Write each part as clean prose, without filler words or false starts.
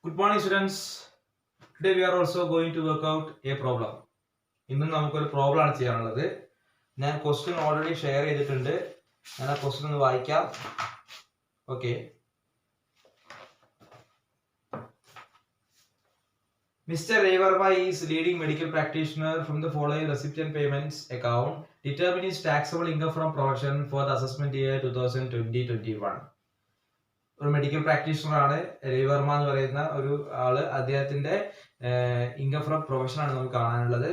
Good morning, students. Today we are also going to work out a problem. ഇന്നും നമുക്കൊരു problem ആണ് ചെയ്യാനുള്ളത്. ഞാൻ ക്വസ്റ്റ്യൻ ഓൾറെഡി ഷെയർ ചെയ്തിട്ടുണ്ട്. ഞാൻ ആ ക്വസ്റ്റ്യൻ ഒന്ന് വായിക്കാം. Okay. Mr. Revarma is leading medical practitioner from the following recipient payments account. Determine his taxable income from profession for the assessment year 2020-21. ഒരു മെഡിക്കൽ പ്രാക്ടീഷണർ ആണ് രവിവർമ്മ എന്ന് പറയുന്ന ഒരു ആള്. അദ്ദേഹത്തിന്റെ ഇൻകം ഫ്രം പ്രൊഫഷൻ ആണ് നമുക്ക് കാണാനുള്ളത്.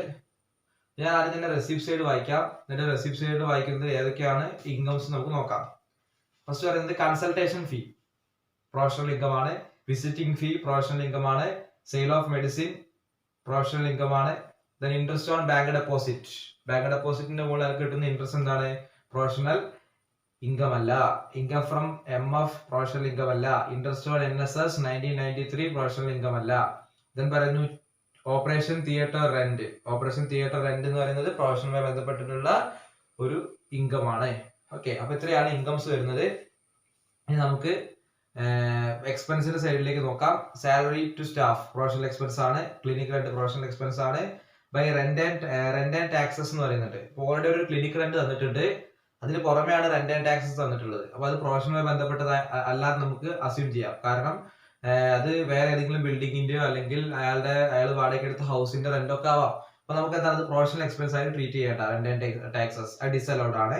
ഞാൻ ആദ്യം തന്നെ റെസിപ്റ്റ് സൈഡ് വായിക്കാം. എന്നിട്ട് റെസിപ്റ്റ് സൈഡ് വായിക്കുന്നത് ഏതൊക്കെയാണ് ഇൻകംസ് നമുക്ക് നോക്കാം. ഫസ്റ്റ് പറയുന്നത് കൺസൾട്ടേഷൻ ഫീ പ്രൊഫഷണൽ ഇൻകം ആണ്. വിസിറ്റിംഗ് ഫീ പ്രൊഫഷണൽ ഇൻകം ആണ്. Sale of medicine professional income ആണ്. Then interest on bank deposit. Bank ഡെപ്പോസിറ്റിന്റെ മുകളിൽ കിട്ടുന്ന ഇൻട്രസ്റ്റ് എന്താണ്? പ്രൊഫഷണൽ ഇൻകം അല്ല. Income from MF professional income അല്ല. Interest on NSS 1993 professional income അല്ല. ദെൻ പറയുന്നു operation theatre rent. Operation theatre rent എന്ന് പറയുന്നത് പ്രൊഫഷനുമായി ബന്ധപ്പെട്ടിട്ടുള്ള ഒരു ഇൻകം ആണ്. ഓക്കെ, അപ്പൊ ഇത്രയാണ് ഇൻകംസ് വരുന്നത്. ഇനി നമുക്ക് എക്സ്പെൻസിന്റെ സൈഡിലേക്ക് നോക്കാം. Salary to staff professional expense ആണ്. ക്ലിനിക് റെന്റ് പ്രൊഫഷണൽ എക്സ്പെൻസ് ആണ്. ബൈ റെന്റ് ആൻഡ് ടാക്സസ് എന്ന് പറയുന്നുണ്ട്. ഓൾറെഡി ഒരു ക്ലിനിക് റെന്റ് തന്നിട്ടുണ്ട്. അതിന് പുറമെയാണ് റെന്റ് ആൻഡ് ടാക്സസ് തന്നിട്ടുള്ളത്. അപ്പൊ അത് പ്രൊഫഷനുമായി ബന്ധപ്പെട്ടത് അല്ലാതെ നമുക്ക് അസ്യൂം ചെയ്യാം. കാരണം അത് വേറെ ഏതെങ്കിലും ബിൽഡിങ്ങിന്റെയോ അല്ലെങ്കിൽ അയാൾ വാടകയ്ക്ക് എടുത്ത ഹൗസിന്റെ റെന്റ് ഒക്കെ ആവാം. അപ്പൊ നമുക്ക് എന്താണ് പ്രൊഫഷണൽ എക്സ്പെൻസ് ആയിട്ട് ട്രീറ്റ് ചെയ്യേണ്ട റെന്റ് ആൻഡ് ടാക്സസ് ഡിസലൗഡ് ആണ്.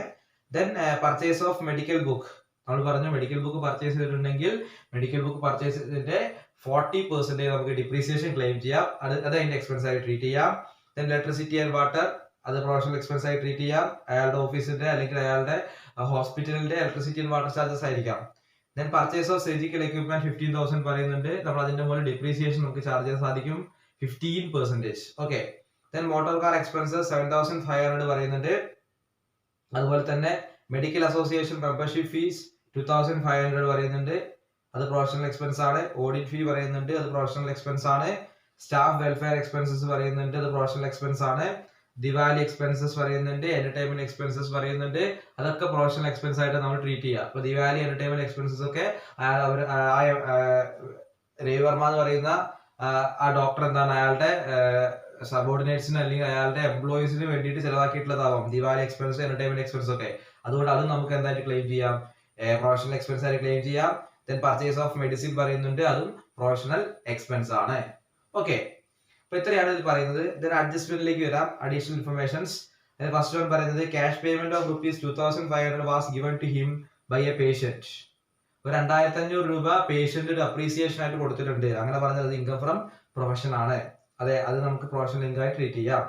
Then purchase of medical book. നമ്മൾ പറഞ്ഞു മെഡിക്കൽ ബുക്ക് പർച്ചേസ് ചെയ്തിട്ടുണ്ടെങ്കിൽ മെഡിക്കൽ ബുക്ക് പർച്ചേസ് ചെയ്തതിന്റെ 40% നമുക്ക് ഡിപ്രീസിയേഷൻ ക്ലെയിം ചെയ്യാം. അത് അതിന്റെ എക്സ്പെൻസ് ആയിട്ട് ട്രീറ്റ് ചെയ്യാം. ദെൻ ഇലക്ട്രിസിറ്റി ആൻഡ് വാട്ടർ അത് പ്രൊഫഷണൽ എക്സ്പെൻസ് ആയി ട്രീറ്റ് ചെയ്യാം. അയാളുടെ ഓഫീസിന്റെ അല്ലെങ്കിൽ അയാളുടെ ഹോസ്പിറ്റലിന്റെ ഇലക്ട്രിസിറ്റി ആൻഡ് വാട്ടർ ചാർജസ് ആയിരിക്കാം. Then purchase of surgical equipment 15,000 പറയുന്നുണ്ട്. നമ്മൾ അതിന്റെ മുകളിൽ ഡിപ്രീസിയേഷൻ നമുക്ക് ചാർജ് ചെയ്യാൻ സാധിക്കും 15%. Okay. Then motor car expenses 7,500 പറയുന്നുണ്ട്. അതുപോലെ തന്നെ മെഡിക്കൽ അസോസിയേഷൻ മെമ്പർഷിപ്പ് ഫീസ് 2,500 പറയുന്നുണ്ട്. അത് പ്രൊഫഷണൽ എക്സ്പെൻസ് ആണ്. ഓഡിറ്റ് ഫീ പറയുന്നുണ്ട്. അത് പ്രൊഫഷണൽ എക്സ്പെൻസ് ആണ്. സ്റ്റാഫ് വെൽഫെയർ എക്സ്പെൻസസ് പറയുന്നുണ്ട്. അത് പ്രൊഫഷണൽ എക്സ്പെൻസ് ആണ്. ദിവാലി എക്സ്പെൻസസ് പറയുന്നുണ്ട്. എന്റർടൈൻമെന്റ് എക്സ്പെൻസസ് പറയുന്നുണ്ട്. അതൊക്കെ പ്രൊഫഷണൽ എക്സ്പെൻസ് ആയിട്ട് നമ്മൾ ട്രീറ്റ് ചെയ്യുക. അപ്പൊ ദിവാലി എന്റർടൈൻമെന്റ് എക്സ്പെൻസസ് ഒക്കെ രവിവർമ്മ എന്ന് പറയുന്ന ആ ഡോക്ടർ എന്താണ് അയാളുടെ സബോർഡിനേറ്റ്സിന് അല്ലെങ്കിൽ അയാളുടെ എംപ്ലോയീസിന് വേണ്ടിയിട്ട് ചെലവാക്കിയിട്ടുള്ളതാവാം ദിവാലി എക്സ്പെൻസ് എന്റർടൈൻമെന്റ് എക്സ്പെൻസ് ഒക്കെ. അതുകൊണ്ട് അതും നമുക്ക് എന്തായിട്ട് ക്ലെയിം ചെയ്യാം? പ്രൊഫഷണൽ എക്സ്പെൻസ് ആയിട്ട് ക്ലെയിം ചെയ്യാം. ദെൻ പർച്ചേസ് ഓഫ് മെഡിസിൻ പറയുന്നുണ്ട്. അതും പ്രൊഫഷണൽ എക്സ്പെൻസ് ആണ്. ഓക്കെ, അപ്പൊ ഇത്രയാണ് ഇത് പറയുന്നത്. ഇതിന് അഡ്ജസ്റ്റ്മെന്റിലേക്ക് വരാം. Additional informations. ഫസ്റ്റ് വൺ പറയുന്നത് cash payment of ₹2,500 was given to him by a patient. ഒരു 2,500 രൂപ പേഷ്യന്റ് അപ്രീസിയേഷൻ ആയിട്ട് കൊടുത്തിട്ടുണ്ട്. അങ്ങനെ പറഞ്ഞത് ഇൻകം ഫ്രം പ്രൊഫഷൻ ആണ്. അതെ, അത് നമുക്ക് പ്രൊഫഷണൽ ഇൻകം ആയി ട്രീറ്റ് ചെയ്യാം.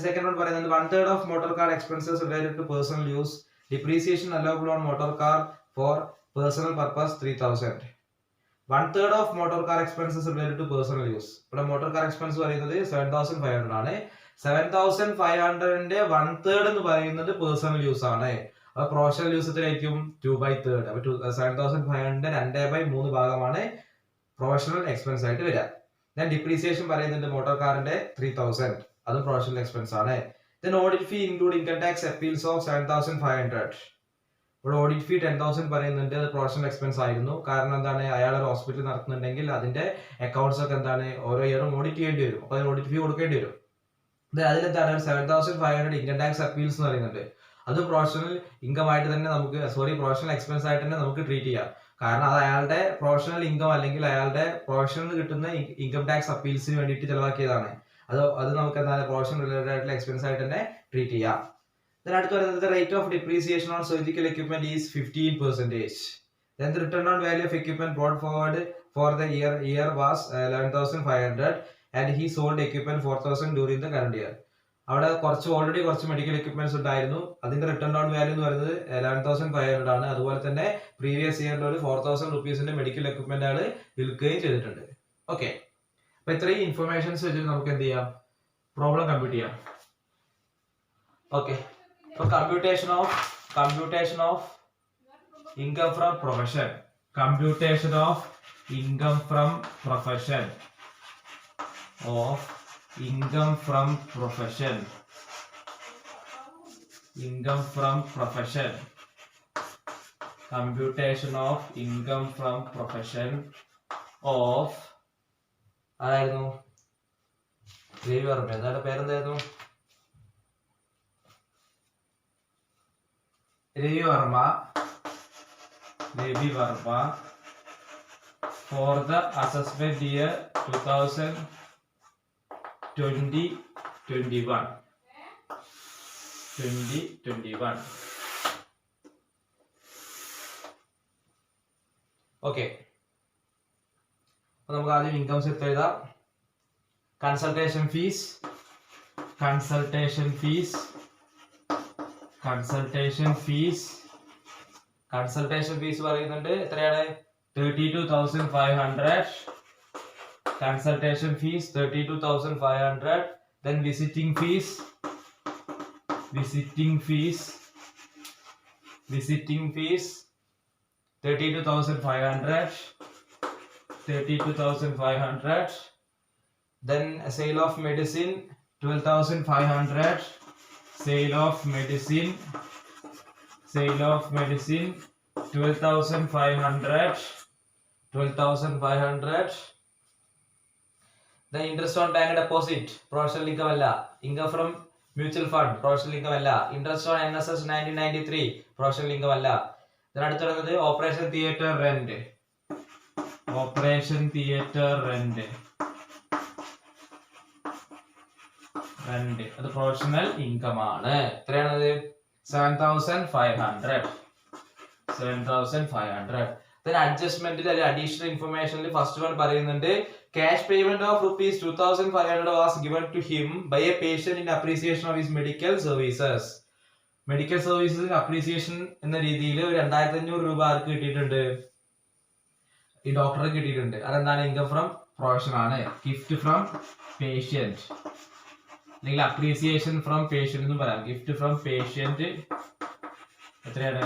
സെക്കൻഡ് വൺ പറയുന്നത് 1/3 of motor car expenses related to personal use. Depreciation allowable on motor car for personal purpose 3,000. 1/3 of motor car expenses related to personal use. ഇവിടെ motor car expense പറയുന്നത് 7,500 ആണ്. 7,500ന്റെ 1/3 എന്ന് പറയുന്നത് personal use ആണ്. അപ്പൊ professional use എത്രയായിരിക്കും? 2/3. അപ്പൊ 7,500ന്റെ 2/3 ഭാഗമാണ് പ്രൊഫഷണൽ എക്സ്പെൻസ് ആയിട്ട് വരിക. ദെൻ ഡിപ്രീസിയേഷൻ പറയുന്നുണ്ട് മോട്ടോർ കാറിന്റെ 3,000. അതും പ്രൊഫഷണൽ എക്സ്പെൻസ് ആണ്. Then audit fee include income tax appeals of 7,500. ഇവിടെ ഓഡിറ്റ് ഫീ 10,000 പറയുന്നുണ്ട്. അത് പ്രൊഫഷണൽ എക്സ്പെൻസ് ആയിരുന്നു. കാരണം എന്താണ്, അയാൾ ഒരു ഹോസ്പിറ്റൽ നടത്തുന്നുണ്ടെങ്കിൽ അതിന്റെ അക്കൗണ്ട്സ് ഒക്കെ എന്താണ് ഓരോ ഇയറും ഓഡിറ്റ് ചെയ്യേണ്ടി വരും. അപ്പൊ അതിന് ഓഡിറ്റ് ഫീ കൊടുക്കേണ്ടി വരും. അതിലെന്താണ് 7,500 ഇൻകം ടാക്സ് അപ്പീൽസ് എന്ന് പറയുന്നുണ്ട്. അത് പ്രൊഫഷണൽ ഇൻകം ആയിട്ട് തന്നെ നമുക്ക് പ്രൊഫഷണൽ എക്സ്പെൻസ് ആയിട്ട് തന്നെ നമുക്ക് ട്രീറ്റ് ചെയ്യാം. കാരണം അത് അയാളുടെ പ്രൊഫഷണൽ ഇൻകം അല്ലെങ്കിൽ അയാളുടെ പ്രൊഫഷനിൽ കിട്ടുന്ന ഇൻകം ടാക്സ് അപ്പീൽസിന് വേണ്ടിയിട്ട് ചെലവാക്കിയതാണ്. അത് നമുക്ക് എന്താണ് പ്രൊഫഷണൽ റിലേറ്റഡ് ആയിട്ടുള്ള എക്സ്പെൻസ് ആയിട്ട് തന്നെ ട്രീറ്റ് ചെയ്യാം. അടുത്ത് പറയുന്നത് rate of depreciation on surgical equipment is 15%. Then the return on value of equipment brought forward for the year was 11,500 and he sold equipment 4,000 during the current year. അവിടെ already കുറച്ച് medical equipments ഉണ്ടായിരുന്നു. അതിന്റെ return on value എന്ന് പറയുന്നത് 11,500 ആണ്. അതുപോലെ തന്നെ previous ഇയറിൽ ഒരു 4,000 റുപ്പീസിന്റെ മെഡിക്കൽ എക്യുപ്മെന്റ് ആണ് വിൽക്കുകയും ചെയ്തിട്ടുണ്ട്. ഓക്കെ, അപ്പൊ ഇത്രയും ഇൻഫർമേഷൻസ് വെച്ചിട്ട് നമുക്ക് എന്ത് ചെയ്യാം? പ്രോബ്ലം കമ്പ്യൂട്ട് ചെയ്യാം. Okay, so computation of income from profession. Computation of income from profession. Income from profession. Computation of income from profession of ആരായിരുന്നു? രവിവർമ്മ. എന്താണ് പേരെന്തായിരുന്നു? Ravi Varma for the assessment year 2021. Okay, അപ്പൊ നമുക്ക് ആദ്യം ഇൻകംസ് എടുത്ത് എഴുതാം. കൺസൾട്ടേഷൻ ഫീസ് പറയുന്നുണ്ട് എത്രയാണ്? 32,500. Consultation fees 32,500. then visiting fees 32,500. then sale of medicine 12,500. sale of medicine 12,500. then interest on bank deposit professional income അല്ല. income from mutual fund professional income അല്ല. interest on NSS 1993 professional income അല്ല. then അടുത്ത വരുന്നത് operation theatre rent അത് professional income ആണ്. എത്രയാണത്? 7,500. then adjustment അല്ലെങ്കിൽ additional information first one പറയുന്നുണ്ട് cash payment of rupees 2,500 was given to him by a patient in appreciation of his medical services. Medical സർവീസസിന് appreciation എന്ന രീതിയിൽ 2,500 രൂപ ആർക്ക് കിട്ടിയിട്ടുണ്ട്? ഈ ഡോക്ടറെ കിട്ടിയിട്ടുണ്ട്. അതെന്താണ്? ഇൻകം ഫ്രം പ്രൊഫഷൻ ആണ്. ഗിഫ്റ്റ് ഫ്രം പേഷ്യന്റ് അല്ലെങ്കിൽ അപ്രീസിയേഷൻ ഫ്രം പേഷ്യന്റ് എന്ന് പറയാം. ഗിഫ്റ്റ് ഫ്രം പേഷ്യന്റ് എത്രയാണ്?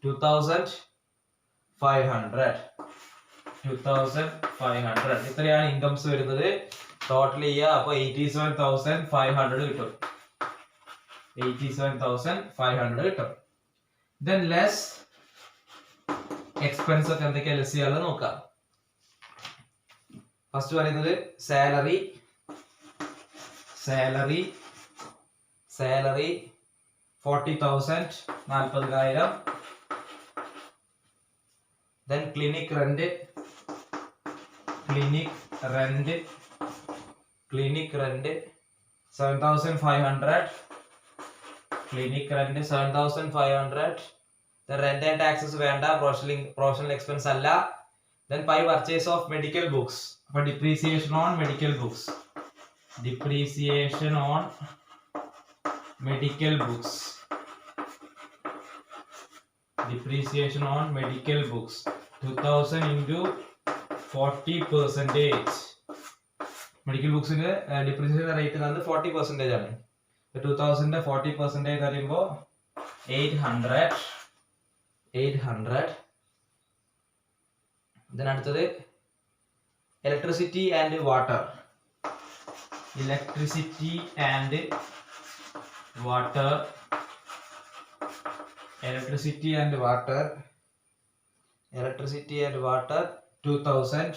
2,500. ഇത്രയാണ് ഇൻകംസ് വരുന്നത്. ടോട്ടൽ ചെയ്യുക. അപ്പൊ 87,500 കിട്ടും. 87,500 കിട്ടും. then less എക്സ്പെൻസ് ഒക്കെ എന്തൊക്കെയാ ലെസ് ചെയ്യാനുള്ളത് നോക്കാം. ഫസ്റ്റ് പറയുന്നത് salary 40,000 40,000. then clinic rent 7,500. clinic rent 7,500. then rent and taxes വേണ്ട, professional expense അല്ല. then by purchase of medical books അപ്പൊ depreciation on medical books 2,000 into 40%. Medical ബുക്സിന്റെ ഡിപ്രീസിയേഷൻ റേറ്റ് എന്നത് 40% ആണ്. 2,000 40% പറയുമ്പോൾ 800. then അടുത്തത് electricity and water 2,000.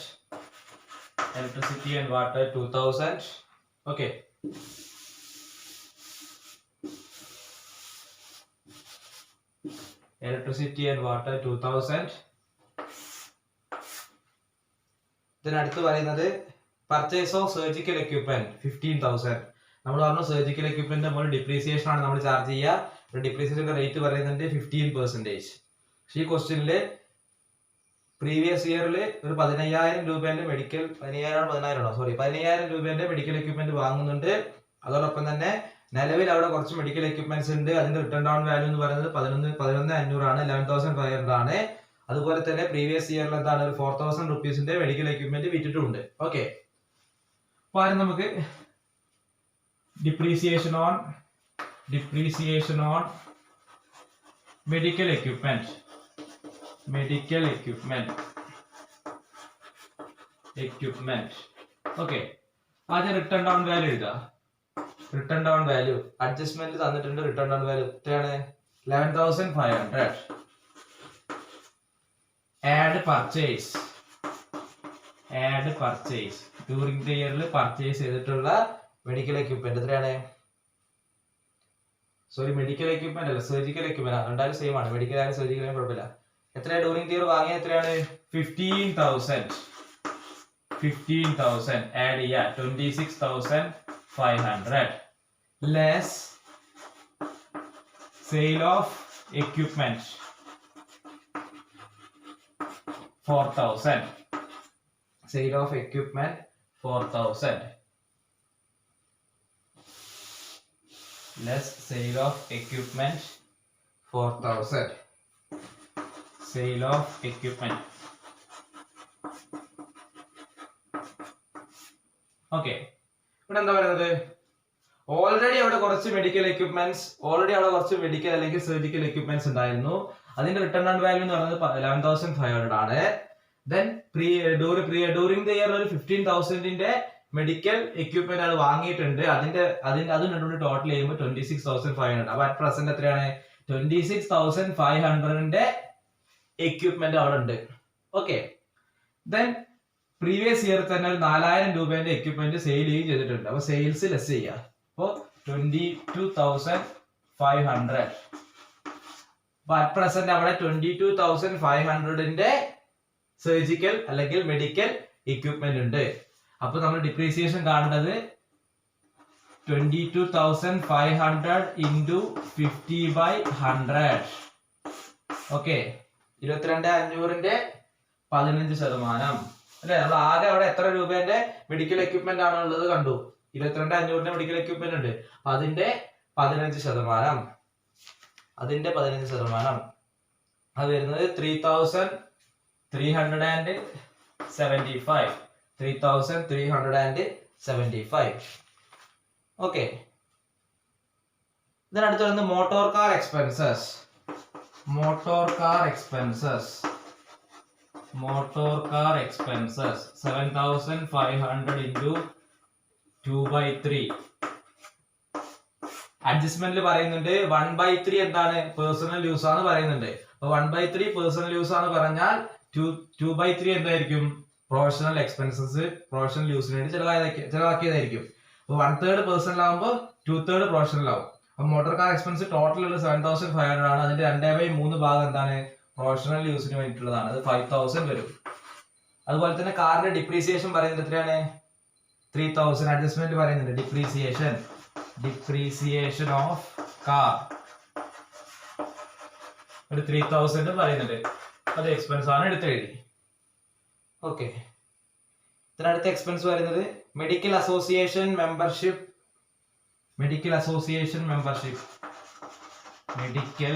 electricity and water 2,000. okay, electricity and water 2,000. then അടുത്ത് പറയുന്നത് പർച്ചേസ് ഓഫ് സർജിക്കൽ എക്യുപ്മെന്റ് 15,000. നമ്മൾ പറഞ്ഞു സർജിക്കൽ എക്യുപ്മെന്റ് നമ്മൾ ഡിപ്രീസിയേഷൻ ആണ് നമ്മൾ ചാർജ് ചെയ്യുക. ഡിപ്രീസിയേഷൻ റേറ്റ് പറയുന്നുണ്ട് 15%. പക്ഷേ ഈ ക്വസ്റ്റ്യനിൽ പ്രീവിയസ് ഇയറിൽ ഒരു 15,000 രൂപേന്റെ മെഡിക്കൽ 15,000 രൂപേന്റെ മെഡിക്കൽ എക്യുപ്മെന്റ് വാങ്ങുന്നുണ്ട്. അതോടൊപ്പം തന്നെ നിലവിൽ അവിടെ കുറച്ച് മെഡിക്കൽ എക്യുപ്മെന്റ്സ് ഉണ്ട്. അതിന്റെ റിട്ടേൺ ഡൗൺ വാല്യൂ എന്ന് പറയുന്നത് 11,500 ആണ്. 11,500 ആണ്. അതുപോലെ തന്നെ പ്രീവിയസ് ഇയറിൽ എന്താണ് ഒരു 4,000 റുപ്പീസിന്റെ മെഡിക്കൽ എക്യുപ്മെന്റ് വിറ്റിട്ടുണ്ട്. ഓക്കെ, അപ്പൊ ആദ്യം നമുക്ക് depreciation on medical equipment okay, ആദ്യം റിട്ടേൺ ഡൗൺ വാല്യൂ എഴുതാം. റിട്ടേൺ ഡൗൺ വാല്യൂ അഡ്ജസ്റ്റ്മെന്റ് തന്നിട്ടുണ്ട്. റിട്ടേൺ ഡൗൺ വാല്യൂ എത്രയാണ്? 11,500. add purchase add purchase during the ഇയറിൽ പർച്ചേസ് ചെയ്തിട്ടുള്ള മെഡിക്കൽ എക്യുപ്മെന്റ് എത്രയാണ്? സോറി, മെഡിക്കൽ എക്യുപ്മെന്റ് അല്ല, സർജിക്കൽ എക്യുപ്മെന്റ്. രണ്ടാലും സെയിം ആണ്, മെഡിക്കൽ ആയാലും സർജിക്കൽ ആയാലും കുഴപ്പമില്ല. എത്രയാണ് ഡ്യൂറിംഗ് ദ ഇയർ വാങ്ങിയത്? എത്രയാണ്? 15,000. 15,000 ആഡ് ചെയ്യാ 26,500 less sale of equipment 4,000. Sale of equipment 4,000 less sale of equipment 4,000. Sale of equipment. Okay. ഇവിടെ എന്താ പറയുന്നത്? ഓൾറെഡി അവിടെ കുറച്ച് മെഡിക്കൽ എക്യുപ്മെന്റ്സ് അല്ലെങ്കിൽ സർജിക്കൽ എക്യുപ്മെന്റ്സ് ഉണ്ടായിരുന്നു. അതിന്റെ റിട്ടേൺ ഓൺ വാല്യൂ എന്ന് പറയുന്നത് 11,500 ആണ്. Then during the year ഒരു 15,000ന്റെ മെഡിക്കൽ എക്യുപ്മെന്റ് ആണ് വാങ്ങിയിട്ടുണ്ട്. അതും രണ്ടും ടോട്ടൽ ചെയ്യുമ്പോൾ 26,500. അപ്പൊ അറ്റ് പ്രസന്റ് എത്രയാണ്? 26,500ന്റെ എക്യുപ്മെന്റ് അവിടെ ഉണ്ട്. ഓക്കെ. ദെൻ പ്രീവിയസ് ഇയർ തന്നെ ഒരു 4,000 രൂപേന്റെ എക്യുപ്മെന്റ് സെയിൽ ചെയ്തിട്ടുണ്ട്. അപ്പൊ സെയിൽസ് ലെസ് ചെയ്യാം. അപ്പൊ 22,500. അപ്പൊ അറ്റ് പ്രസന്റ് അവിടെ 22,500ന്റെ സർജിക്കൽ അല്ലെങ്കിൽ മെഡിക്കൽ എക്യുപ്മെന്റ് ഉണ്ട്. അപ്പൊ നമ്മൾ ഡിപ്രീസിയേഷൻ കാണുന്നത് 22,500 into 50/100. ഓക്കെ, 22,500ന്റെ 15%. അല്ലെ, നമ്മൾ ആകെ അവിടെ എത്ര രൂപേന്റെ മെഡിക്കൽ എക്യുപ്മെന്റ് ആണുള്ളത് കണ്ടു. 22,500ന്റെ മെഡിക്കൽ എക്യുപ്മെന്റ് ഉണ്ട്. അതിന്റെ 15%. അത് വരുന്നത് 3,375. ഓക്കെ. ഇതിനടുത്ത് വരുന്നത് മോട്ടോർ കാർ എക്സ്പെൻസസ്. 7,500 into 2/3. അഡ്ജസ്റ്റ്മെന്റിൽ പറയുന്നുണ്ട് 1/3 എന്താണ്? പേഴ്സണൽ യൂസ് ആണ് പറയുന്നുണ്ട്. അപ്പൊ 1/3 പേഴ്സണൽ യൂസ് ആണ് പറഞ്ഞാൽ 2/3 എന്തായിരിക്കും? പ്രൊഫഷണൽ എക്സ്പെൻസസ്, പ്രൊഫഷണൽ യൂസിന് വേണ്ടി ചെലവാക്കിയതായിരിക്കും. അപ്പൊ 1/3 പേഴ്സണൽ ആകുമ്പോൾ 2/3 പ്രൊഫഷണൽ ആവും. അപ്പൊ മോട്ടോർ കാർ എക്സ്പെൻസ് ടോട്ടൽ ഉള്ള 7,500 ആണ്. അതിന്റെ 2/3 ഭാഗം എന്താണ്? പ്രൊഫഷണൽ യൂസിന് വേണ്ടിയിട്ടുള്ളതാണ്. അത് 5,000 വരും. അതുപോലെ തന്നെ കാറിന്റെ ഡിപ്രീസിയേഷൻ പറയുന്നത് എത്രയാണ്? 3,000. അഡ്ജസ്റ്റ്മെന്റ് പറയുന്നുണ്ട് ഡിപ്രീസിയേഷൻ ഓഫ് കാർ ഒരു 3,000 പറയുന്നുണ്ട്. അത് എക്സ്പെൻസ് ആണ്, എടുത്തെഴുതി. ഓക്കെ. ഇതിനടുത്ത എക്സ്പെൻസ് വരുന്നത് medical association membership. Medical association membership medical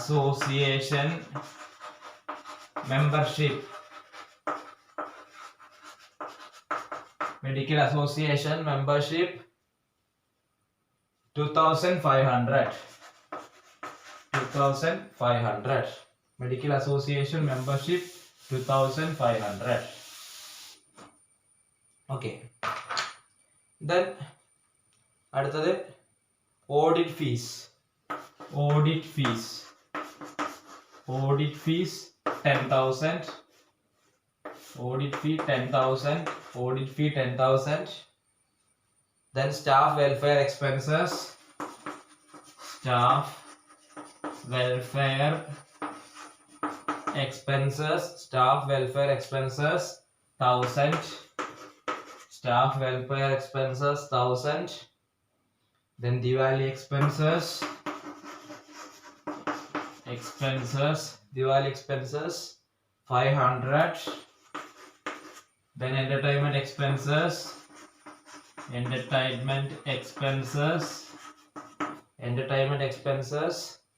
association membership 2,500. Medical association membership 2,500. Okay. Then അടുത്തത് audit fees 10,000. Audit fee 10,000. Then staff welfare expenses 1,000. Staff welfare expenses 1,000. Then Diwali expenses 500. Then entertainment expenses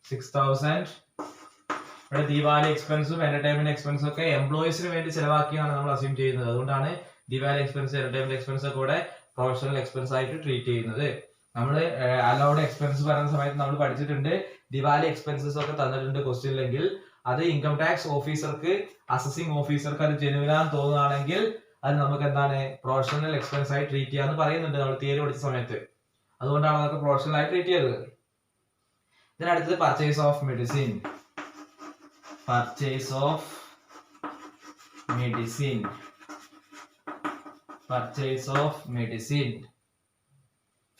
6,000. ഇവിടെ Diwali എക്സ്പെൻസും entertainment എക്സ്പെൻസും ഒക്കെ എംപ്ലോയീസിന് വേണ്ടി ചെലവാക്കിയാണ് നമ്മൾ assume ചെയ്യുന്നത്. അതുകൊണ്ടാണ് Diwali expense, entertainment expense ഒക്കെ കൂടെ professional expense ആയിട്ട് ട്രീറ്റ് ചെയ്യുന്നത്. നമ്മൾ അലൗഡ് എക്സ്പെൻസ് പറയുന്ന സമയത്ത് നമ്മൾ പഠിച്ചിട്ടുണ്ട് ദിവാലി എക്സ്പെൻസസ് ഒക്കെ തന്നിട്ടുണ്ട് ക്വസ്റ്റ്യനിലെങ്കിൽ അത് ഇൻകം ടാക്സ് ഓഫീസർക്ക്, അസസിംഗ് ഓഫീസർക്ക് അത് ജെനുവിനാന്ന് തോന്നുകയാണെങ്കിൽ അത് നമുക്ക് എന്താണ് പ്രൊഫഷണൽ എക്സ്പെൻസ് ആയി ട്രീറ്റ് ചെയ്യാന്ന് പറയുന്നുണ്ട് നമ്മൾ തിയറി പഠിച്ച സമയത്ത്. അതുകൊണ്ടാണ് അതൊക്കെ പ്രൊഫഷണൽ ആയി ട്രീറ്റ് ചെയ്തത്. ഇതിനടുത്തത് purchase of medicine. medicine. Purchase of medicine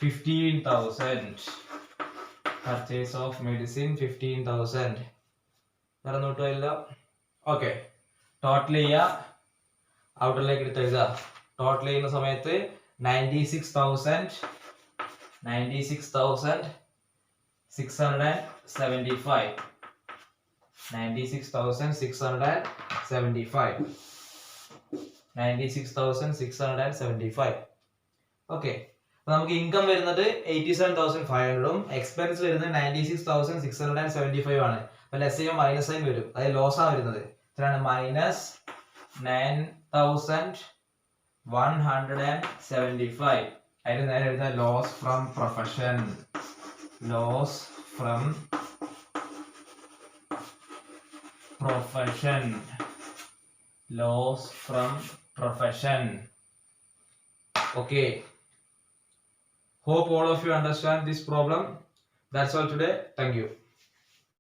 15,000. Purchase of medicine 15,000. വേറെ നോട്ടോ ഇല്ല. ഓക്കെ, ടോട്ടൽ ചെയ്യുക. ഔട്ടറിലേക്ക് എടുത്ത് എഴുതുക. ടോട്ടൽ ചെയ്യുന്ന സമയത്ത് 96,675. 96,675. ഓക്കെ, അപ്പൊ നമുക്ക് ഇൻകം വരുന്നത് 87,500ഉം എക്സ്പെൻസ് വരുന്നത് 96,675 ആണ്. അപ്പൊ ലെസ് ചെയ്യുമ്പോൾ മൈനസ് സൈൻ വരും, അതായത് ലോസ് ആണ് വരുന്നത്. ഇത്രയാണ് മൈനസ് 9,175. അതിന് നേരെ എഴുതാം loss from profession. Loss from profession. Loss from profession. Okay, hope all of you understand this problem. That's all today. Thank you.